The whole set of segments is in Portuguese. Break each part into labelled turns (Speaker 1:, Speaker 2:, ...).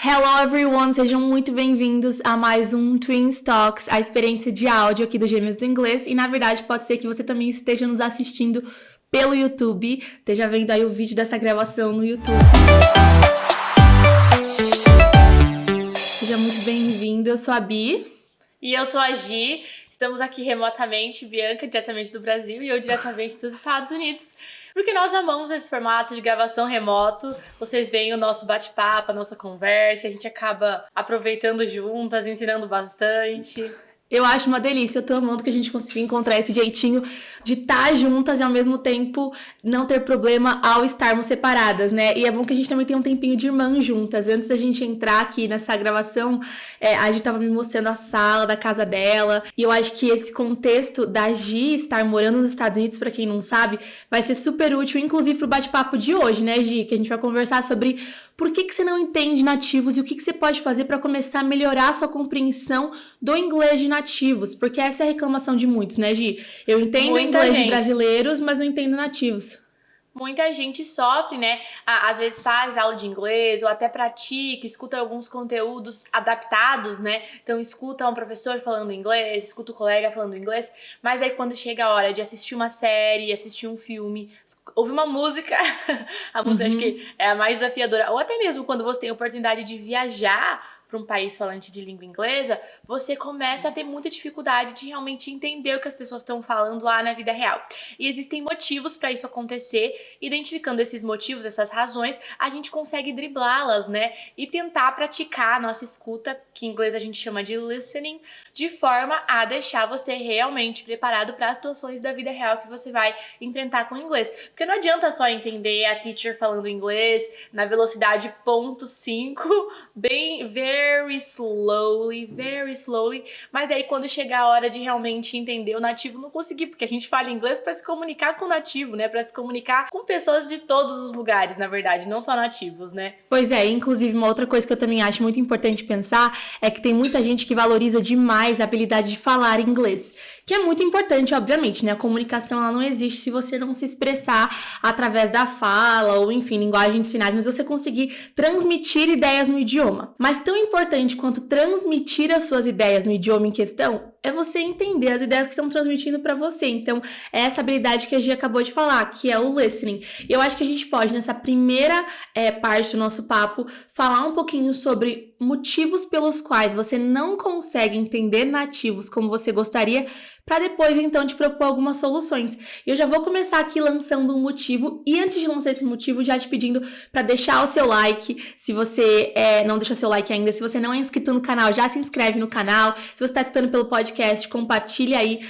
Speaker 1: Hello everyone, sejam muito bem-vindos a mais um Twins Talks, a experiência de áudio aqui do Gêmeos do Inglês. E na verdade pode ser que você também esteja nos assistindo pelo YouTube, esteja vendo aí o vídeo dessa gravação no YouTube. Seja muito bem-vindo, eu sou a Bi.
Speaker 2: E eu sou a Gi, estamos aqui remotamente, Bianca diretamente do Brasil e eu diretamente dos Estados Unidos. Porque nós amamos esse formato de gravação remoto, vocês veem o nosso bate-papo, a nossa conversa, a gente acaba aproveitando juntas, ensinando bastante.
Speaker 1: Eu acho uma delícia, eu tô amando que a gente conseguiu encontrar esse jeitinho de estar juntas e ao mesmo tempo não ter problema ao estarmos separadas, né? E é bom que a gente também tem um tempinho de irmã juntas. Antes da gente entrar aqui nessa gravação, a gente tava me mostrando a sala da casa dela. E eu acho que esse contexto da Gi estar morando nos Estados Unidos, pra quem não sabe, vai ser super útil, inclusive pro bate-papo de hoje, né, Gi? Que a gente vai conversar sobre por que você não entende nativos e o que você pode fazer pra começar a melhorar a sua compreensão do inglês de nativos, porque essa é a reclamação de muitos, né, Gi? Eu entendo inglês de brasileiros, mas não entendo nativos.
Speaker 2: Muita gente sofre, né? Às vezes faz aula de inglês ou até pratica, escuta alguns conteúdos adaptados, né? Então escuta um professor falando inglês, escuta o colega falando inglês, mas aí quando chega a hora de assistir uma série, assistir um filme, ouvir uma música, a música acho que é a mais desafiadora, ou até mesmo quando você tem a oportunidade de viajar para um país falante de língua inglesa, você começa a ter muita dificuldade de realmente entender o que as pessoas estão falando lá na vida real. E existem motivos para isso acontecer. Identificando esses motivos, essas razões, a gente consegue driblá-las, né? E tentar praticar a nossa escuta, que em inglês a gente chama de listening, de forma a deixar você realmente preparado para as situações da vida real que você vai enfrentar com o inglês. Porque não adianta só entender a teacher falando inglês na velocidade 0.5, bem very slowly, mas aí quando chegar a hora de realmente entender o nativo, não conseguir, porque a gente fala inglês para se comunicar com o nativo, né? Para se comunicar com pessoas de todos os lugares, na verdade, não só nativos, né?
Speaker 1: Pois é, inclusive uma outra coisa que eu também acho muito importante pensar é que tem muita gente que valoriza demais a habilidade de falar inglês, que é muito importante, obviamente, né? A comunicação, ela não existe se você não se expressar através da fala ou, enfim, linguagem de sinais, mas você conseguir transmitir ideias no idioma. Mas tão importante quanto transmitir as suas ideias no idioma em questão é você entender as ideias que estão transmitindo para você. Então, é essa habilidade que a Gia acabou de falar, que é o listening. E eu acho que a gente pode, nessa primeira parte do nosso papo, falar um pouquinho sobre motivos pelos quais você não consegue entender nativos como você gostaria, para depois, então, te propor algumas soluções. E eu já vou começar aqui lançando um motivo, e antes de lançar esse motivo, já te pedindo para deixar o seu like. Se você não deixou seu like ainda, se você não é inscrito no canal, já se inscreve no canal. Se você está escutando pelo podcast, compartilha aí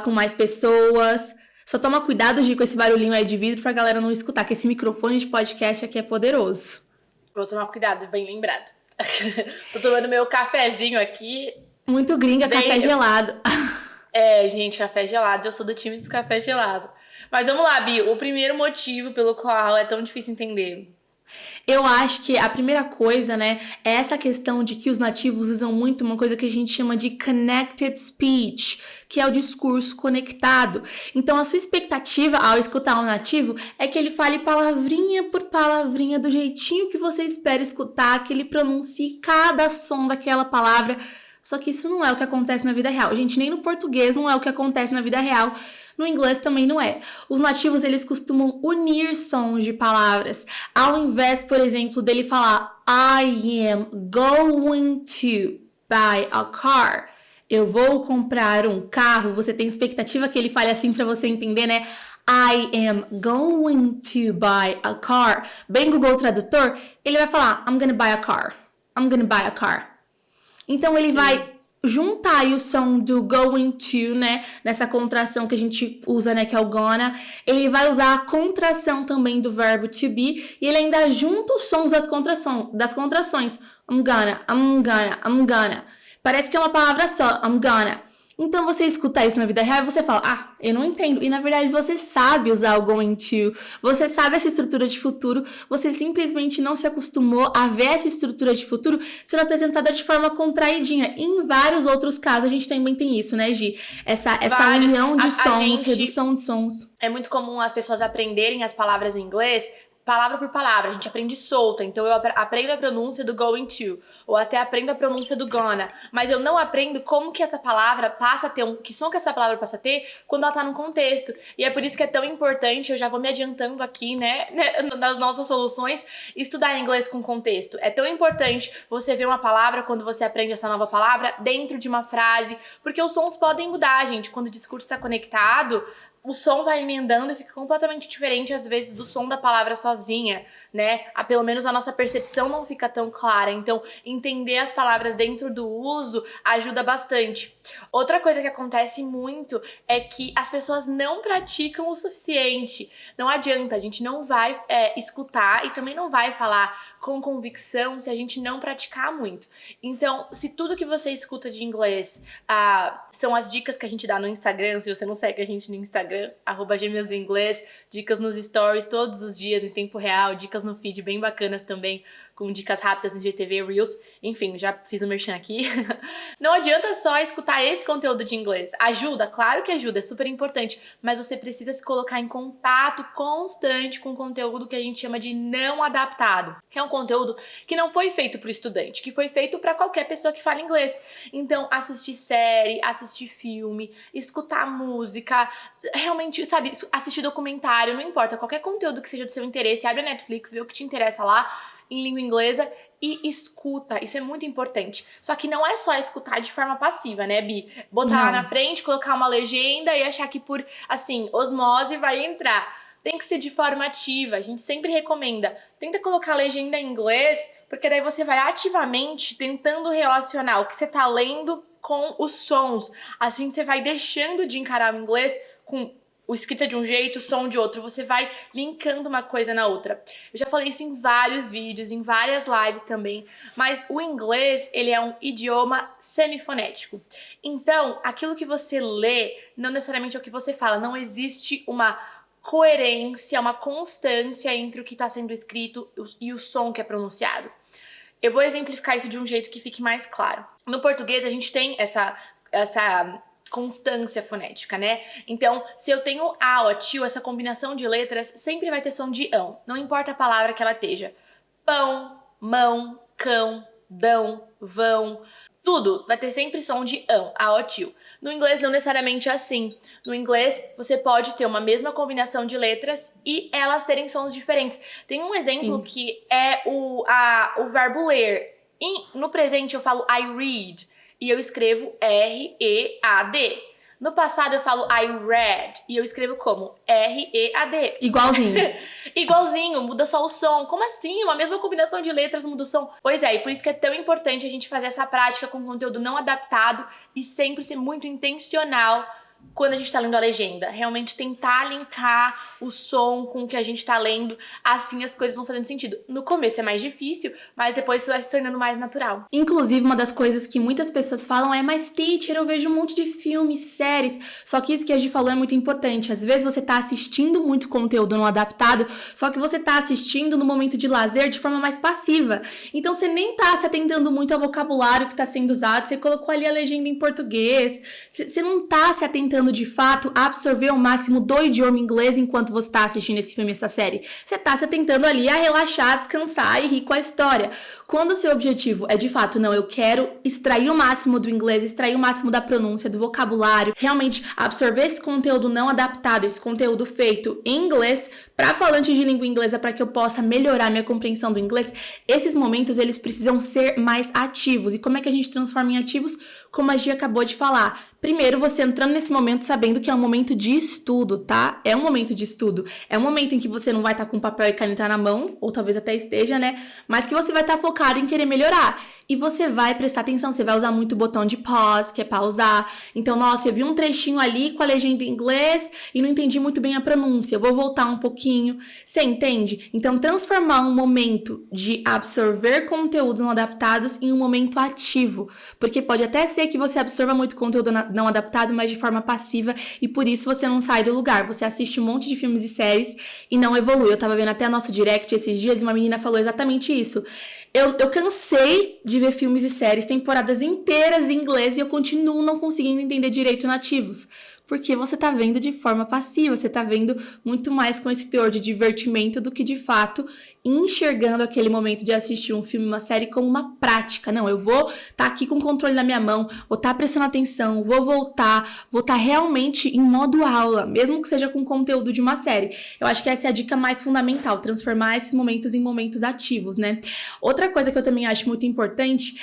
Speaker 1: com mais pessoas. Só toma cuidado, Gi, com esse barulhinho aí de vidro pra galera não escutar, que esse microfone de podcast aqui é poderoso.
Speaker 2: Vou tomar cuidado, bem lembrado. Tô tomando meu cafezinho aqui.
Speaker 1: Muito gringa, café gelado.
Speaker 2: Gente, café gelado. Eu sou do time dos cafés gelados. Mas vamos lá, Bi. O primeiro motivo pelo qual é tão difícil entender.
Speaker 1: Eu acho que a primeira coisa, né, é essa questão de que os nativos usam muito uma coisa que a gente chama de connected speech, que é o discurso conectado. Então, a sua expectativa ao escutar um nativo é que ele fale palavrinha por palavrinha do jeitinho que você espera escutar, que ele pronuncie cada som daquela palavra. Só que isso não é o que acontece na vida real. Gente, nem no português não é o que acontece na vida real. No inglês também não é. Os nativos, eles costumam unir sons de palavras. Ao invés, por exemplo, dele falar I am going to buy a car. Eu vou comprar um carro. Você tem expectativa que ele fale assim pra você entender, né? I am going to buy a car. Bem Google Tradutor, ele vai falar I'm gonna buy a car. I'm gonna buy a car. Então, ele vai juntar aí o som do going to, né, nessa contração que a gente usa, né, que é o gonna. Ele vai usar a contração também do verbo to be e ele ainda junta os sons das contrações. I'm gonna. Parece que é uma palavra só, I'm gonna. Então, você escuta isso na vida real e você fala, eu não entendo. E, na verdade, você sabe usar o going to. Você sabe essa estrutura de futuro. Você simplesmente não se acostumou a ver essa estrutura de futuro sendo apresentada de forma contraidinha. E em vários outros casos, a gente também tem isso, né, Gi? Essa união de sons, redução de sons.
Speaker 2: É muito comum as pessoas aprenderem as palavras em inglês palavra por palavra, a gente aprende solta, então eu aprendo a pronúncia do going to, ou até aprendo a pronúncia do gonna, mas eu não aprendo como que essa palavra passa a ter, que som que essa palavra passa a ter quando ela tá num contexto, e é por isso que é tão importante, eu já vou me adiantando aqui, né, nas nossas soluções, estudar inglês com contexto. É tão importante você ver uma palavra quando você aprende essa nova palavra dentro de uma frase, porque os sons podem mudar, gente, quando o discurso tá conectado, o som vai emendando e fica completamente diferente, às vezes, do som da palavra sozinha, né? Pelo menos a nossa percepção não fica tão clara. Então, entender as palavras dentro do uso ajuda bastante. Outra coisa que acontece muito é que as pessoas não praticam o suficiente. Não adianta, a gente não vai escutar e também não vai falar com convicção se a gente não praticar muito. Então, se tudo que você escuta de inglês são as dicas que a gente dá no Instagram, se você não segue a gente no Instagram, @gêmeas do inglês, dicas nos stories todos os dias em tempo real, dicas no feed bem bacanas também, com dicas rápidas no GTV Reels, enfim, já fiz o merchan aqui. Não adianta só escutar esse conteúdo de inglês. Ajuda, claro que ajuda, é super importante, mas você precisa se colocar em contato constante com o conteúdo que a gente chama de não adaptado, que é um conteúdo que não foi feito para o estudante, que foi feito para qualquer pessoa que fala inglês. Então, assistir série, assistir filme, escutar música, realmente, sabe, assistir documentário, não importa, qualquer conteúdo que seja do seu interesse, abre a Netflix, vê o que te interessa lá, em língua inglesa, e escuta, isso é muito importante. Só que não é só escutar de forma passiva, né, Bi? Botar lá na frente, colocar uma legenda e achar que por, assim, osmose vai entrar. Tem que ser de forma ativa, a gente sempre recomenda. Tenta colocar a legenda em inglês, porque daí você vai ativamente tentando relacionar o que você tá lendo com os sons. Assim você vai deixando de encarar o inglês com o escrita de um jeito, o som de outro, você vai linkando uma coisa na outra. Eu já falei isso em vários vídeos, em várias lives também, mas o inglês, ele é um idioma semifonético. Então, aquilo que você lê, não necessariamente é o que você fala, não existe uma coerência, uma constância entre o que está sendo escrito e o som que é pronunciado. Eu vou exemplificar isso de um jeito que fique mais claro. No português, a gente tem essa constância fonética, né? Então, se eu tenho a ou tio, essa combinação de letras sempre vai ter som de ão. Não importa a palavra que ela esteja. Pão, mão, cão, dão, vão. Tudo vai ter sempre som de ão, a ou tio. No inglês não necessariamente é assim. No inglês você pode ter uma mesma combinação de letras e elas terem sons diferentes. Tem um exemplo que é o verbo ler. No presente eu falo I read e eu escrevo R-E-A-D. No passado eu falo I read e eu escrevo como R-E-A-D.
Speaker 1: Igualzinho.
Speaker 2: Igualzinho, muda só o som. Como assim? Uma mesma combinação de letras muda o som? Pois é, e por isso que é tão importante a gente fazer essa prática com conteúdo não adaptado e sempre ser muito intencional quando a gente tá lendo a legenda. Realmente tentar linkar o som com o que a gente tá lendo, assim as coisas vão fazendo sentido. No começo é mais difícil, mas depois isso vai se tornando mais natural.
Speaker 1: Inclusive, uma das coisas que muitas pessoas falam é: mas teacher, eu vejo um monte de filmes, séries. Só que isso que a gente falou é muito importante. Às vezes você tá assistindo muito conteúdo não adaptado, só que você tá assistindo no momento de lazer de forma mais passiva. Então você nem tá se atentando muito ao vocabulário que tá sendo usado, você colocou ali a legenda em português, você não tá se atentando de fato a absorver o máximo do idioma inglês enquanto você tá assistindo esse filme, essa série. Você tá se atentando ali a relaxar, descansar e rir com a história. Quando o seu objetivo é de fato, não, eu quero extrair o máximo do inglês, extrair o máximo da pronúncia, do vocabulário, realmente absorver esse conteúdo não adaptado, esse conteúdo feito em inglês para falantes de língua inglesa, para que eu possa melhorar minha compreensão do inglês, esses momentos eles precisam ser mais ativos. E como é que a gente transforma em ativos? Como a Gia acabou de falar. Primeiro, você entrando nesse momento sabendo que é um momento de estudo, tá? É um momento de estudo. É um momento em que você não vai estar com papel e caneta na mão, ou talvez até esteja, né? Mas que você vai estar focado em querer melhorar. E você vai prestar atenção, você vai usar muito o botão de pause, que é pausar. Então, nossa, eu vi um trechinho ali com a legenda em inglês e não entendi muito bem a pronúncia. Eu vou voltar um pouquinho. Você entende? Então, transformar um momento de absorver conteúdos não adaptados em um momento ativo. Porque pode até ser que você absorva muito conteúdo não adaptado, mas de forma passiva, e por isso você não sai do lugar. Você assiste um monte de filmes e séries e não evolui. Eu tava vendo até nosso direct esses dias e uma menina falou exatamente isso. Eu cansei de ver filmes e séries, temporadas inteiras em inglês, e eu continuo não conseguindo entender direito nativos. porque você tá vendo de forma passiva, você tá vendo muito mais com esse teor de divertimento do que de fato enxergando aquele momento de assistir um filme, uma série como uma prática. Não, eu vou tá aqui com o controle na minha mão, vou tá prestando atenção, vou voltar, vou tá realmente em modo aula, mesmo que seja com conteúdo de uma série. Eu acho que essa é a dica mais fundamental, transformar esses momentos em momentos ativos, né? Outra coisa que eu também acho muito importante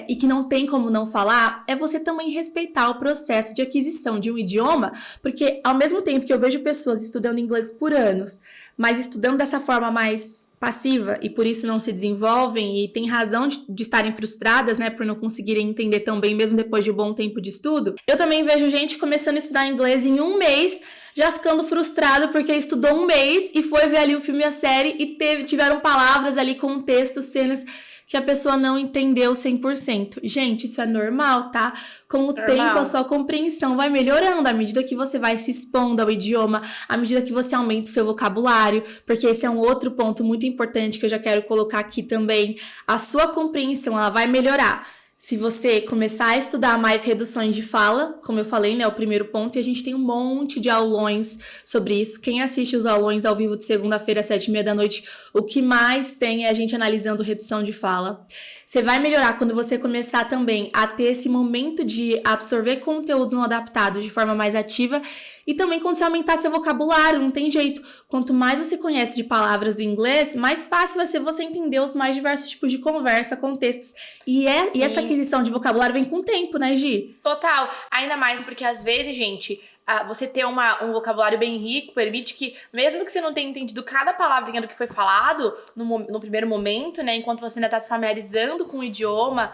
Speaker 1: e que não tem como não falar é você também respeitar o processo de aquisição de um idioma, porque ao mesmo tempo que eu vejo pessoas estudando inglês por anos, mas estudando dessa forma mais passiva e por isso não se desenvolvem e tem razão de estarem frustradas, né, por não conseguirem entender tão bem mesmo depois de um bom tempo de estudo, eu também vejo gente começando a estudar inglês em um mês, já ficando frustrado porque estudou um mês e foi ver ali o filme e a série e tiveram palavras ali, contextos, cenas que a pessoa não entendeu 100%. Gente, isso é normal, tá? Com o tempo, a sua compreensão vai melhorando à medida que você vai se expondo ao idioma, à medida que você aumenta o seu vocabulário, porque esse é um outro ponto muito importante que eu já quero colocar aqui também. A sua compreensão, ela vai melhorar se você começar a estudar mais reduções de fala, como eu falei, né, o primeiro ponto, e a gente tem um monte de aulões sobre isso. Quem assiste os aulões ao vivo de segunda-feira às 7h30 da noite, o que mais tem é a gente analisando redução de fala. Você vai melhorar quando você começar também a ter esse momento de absorver conteúdos não adaptados de forma mais ativa e também quando você aumentar seu vocabulário, não tem jeito. Quanto mais você conhece de palavras do inglês, mais fácil vai ser você entender os mais diversos tipos de conversa, contextos. E essa aquisição de vocabulário vem com o tempo, né, Gi?
Speaker 2: Total. Ainda mais porque às vezes, gente, você ter um vocabulário bem rico permite que, mesmo que você não tenha entendido cada palavrinha do que foi falado no primeiro momento, né, enquanto você ainda tá se familiarizando com o idioma,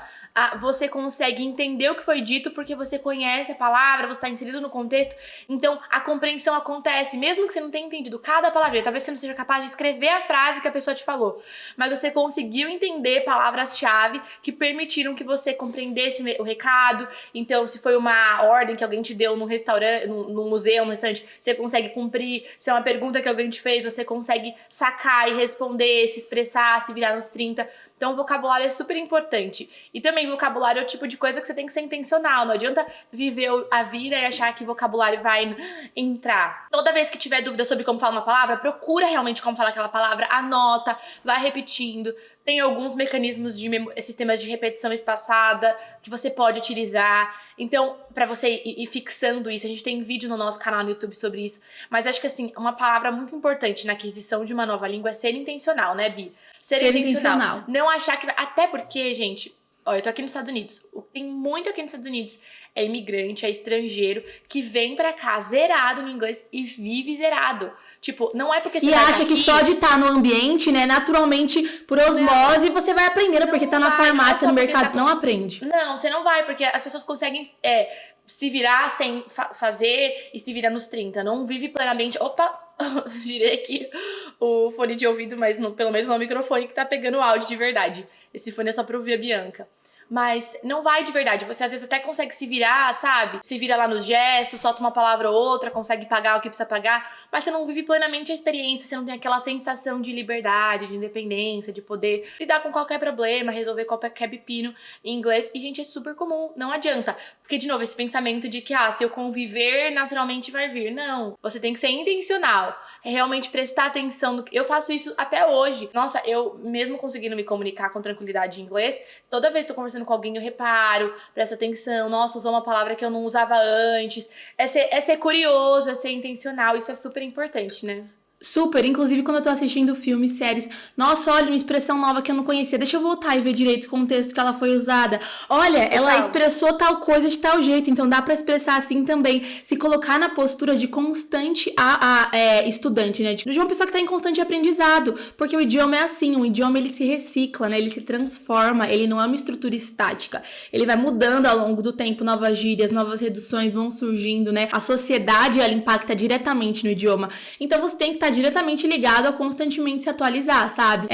Speaker 2: você consegue entender o que foi dito porque você conhece a palavra, você tá inserido no contexto. Então, a compreensão acontece, mesmo que você não tenha entendido cada palavrinha. Talvez você não seja capaz de escrever a frase que a pessoa te falou, mas você conseguiu entender palavras-chave que permitiram que você compreendesse o recado. Então, se foi uma ordem que alguém te deu num restaurante, num museu, num restaurante, você consegue cumprir. Se é uma pergunta que alguém te fez, você consegue sacar e responder, se expressar, se virar nos 30. Então, o vocabulário é super importante. E também, vocabulário é o tipo de coisa que você tem que ser intencional. Não adianta viver a vida e achar que vocabulário vai entrar. Toda vez que tiver dúvida sobre como falar uma palavra, procura realmente como falar aquela palavra, anota, vai repetindo. Tem alguns mecanismos de sistemas de repetição espaçada que você pode utilizar. Então, pra você ir fixando isso, a gente tem vídeo no nosso canal no YouTube sobre isso. Mas acho que, assim, uma palavra muito importante na aquisição de uma nova língua é ser intencional, né, Bi? Ser intencional. Não achar que vai... Até porque, gente... Ó, eu tô aqui nos Estados Unidos. Tem muito aqui nos Estados Unidos. É imigrante, é estrangeiro, que vem pra cá zerado no inglês e vive zerado. Tipo, não é porque você
Speaker 1: e
Speaker 2: vai
Speaker 1: acha
Speaker 2: daqui...
Speaker 1: que só de estar no ambiente, né, naturalmente, por osmose, você vai aprendendo, porque tá na farmácia, no mercado, não aprende.
Speaker 2: Não, você não vai, porque as pessoas conseguem se virar sem fazer e se virar nos 30. Não vive plenamente... Opa! Girei aqui o fone de ouvido, mas pelo menos não é o microfone que tá pegando o áudio de verdade. Esse fone é só pra ouvir a Bianca. Mas não vai de verdade. Você às vezes até consegue se virar, sabe? Se vira lá nos gestos, solta uma palavra ou outra, consegue pagar o que precisa pagar. Mas você não vive plenamente a experiência, você não tem aquela sensação de liberdade, de independência, de poder lidar com qualquer problema, resolver qualquer pepino em inglês. E, gente, é super comum, não adianta. Porque, de novo, esse pensamento de que, se eu conviver, naturalmente vai vir. Não, você tem que ser intencional. É realmente prestar atenção no que... Eu faço isso até hoje. Nossa, eu mesmo conseguindo me comunicar com tranquilidade em inglês, toda vez que tô conversando com alguém, eu reparo, presto atenção. Nossa, usou uma palavra que eu não usava antes. É ser curioso, é ser intencional. Isso é super importante, né?
Speaker 1: Super, inclusive quando eu tô assistindo filmes, séries, nossa, olha, uma expressão nova que eu não conhecia, deixa eu voltar e ver direito o contexto que ela foi usada. Olha, ela expressou tal coisa de tal jeito, então dá pra expressar assim também. Se colocar na postura de constante estudante, né? De uma pessoa que tá em constante aprendizado, porque o idioma é assim, o idioma ele se recicla, né? Ele se transforma, ele não é uma estrutura estática. Ele vai mudando ao longo do tempo, novas gírias, novas reduções vão surgindo, né? A sociedade, ela impacta diretamente no idioma. Então você tem que estar diretamente ligado a constantemente se atualizar, sabe?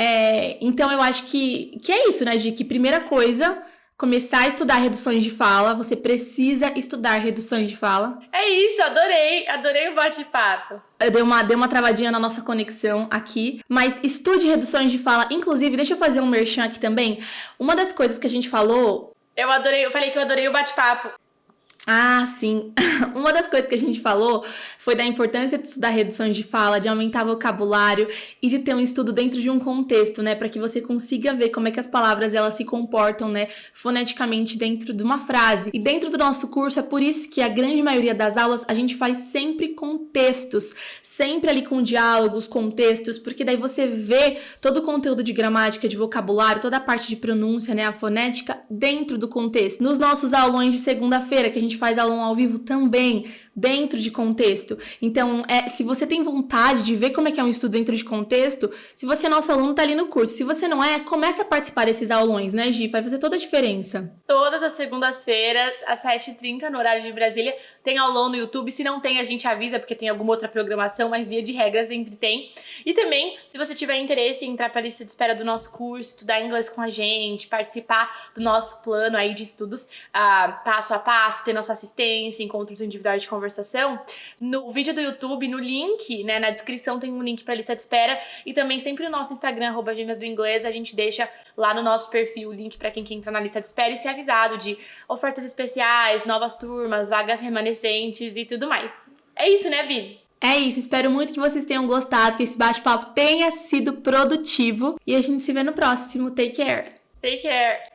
Speaker 1: Então eu acho que é isso, né, Gi? Que primeira coisa, começar a estudar reduções de fala. Você precisa estudar reduções de fala.
Speaker 2: É isso, adorei o bate-papo.
Speaker 1: Eu dei uma travadinha na nossa conexão aqui, mas estude reduções de fala. Inclusive, deixa eu fazer um merchan aqui também. Uma das coisas que a gente falou...
Speaker 2: Eu falei que eu adorei o bate-papo.
Speaker 1: Ah, sim. Uma das coisas que a gente falou foi da importância de estudar reduções de fala, de aumentar vocabulário e de ter um estudo dentro de um contexto, né, para que você consiga ver como é que as palavras elas se comportam, né, foneticamente dentro de uma frase. E dentro do nosso curso é por isso que a grande maioria das aulas a gente faz sempre contextos, sempre ali com diálogos, contextos, porque daí você vê todo o conteúdo de gramática, de vocabulário, toda a parte de pronúncia, né, a fonética dentro do contexto. Nos nossos aulões de segunda-feira, que a gente faz aulão ao vivo também, dentro de contexto. Então, se você tem vontade de ver como é que é um estudo dentro de contexto, se você é nosso aluno, tá ali no curso. Se você não é, começa a participar desses aulões, né, Gi? Vai fazer toda a diferença.
Speaker 2: Todas as segundas-feiras, às 7h30, no horário de Brasília, tem aulão no YouTube. Se não tem, a gente avisa, porque tem alguma outra programação, mas via de regra sempre tem. E também, se você tiver interesse em entrar para a lista de espera do nosso curso, estudar inglês com a gente, participar do nosso plano aí de estudos passo a passo, ter nossa assistência, encontros individuais de conversação, no vídeo do YouTube, no link, né, na descrição tem um link para a lista de espera, e também sempre no nosso Instagram, @gêmeasdoinglês, a gente deixa lá no nosso perfil o link para quem quer entrar na lista de espera e ser avisado de ofertas especiais, novas turmas, vagas remanescentes e tudo mais. É isso, né, Bi?
Speaker 1: É isso, espero muito que vocês tenham gostado, que esse bate-papo tenha sido produtivo e a gente se vê no próximo. Take care!
Speaker 2: Take care!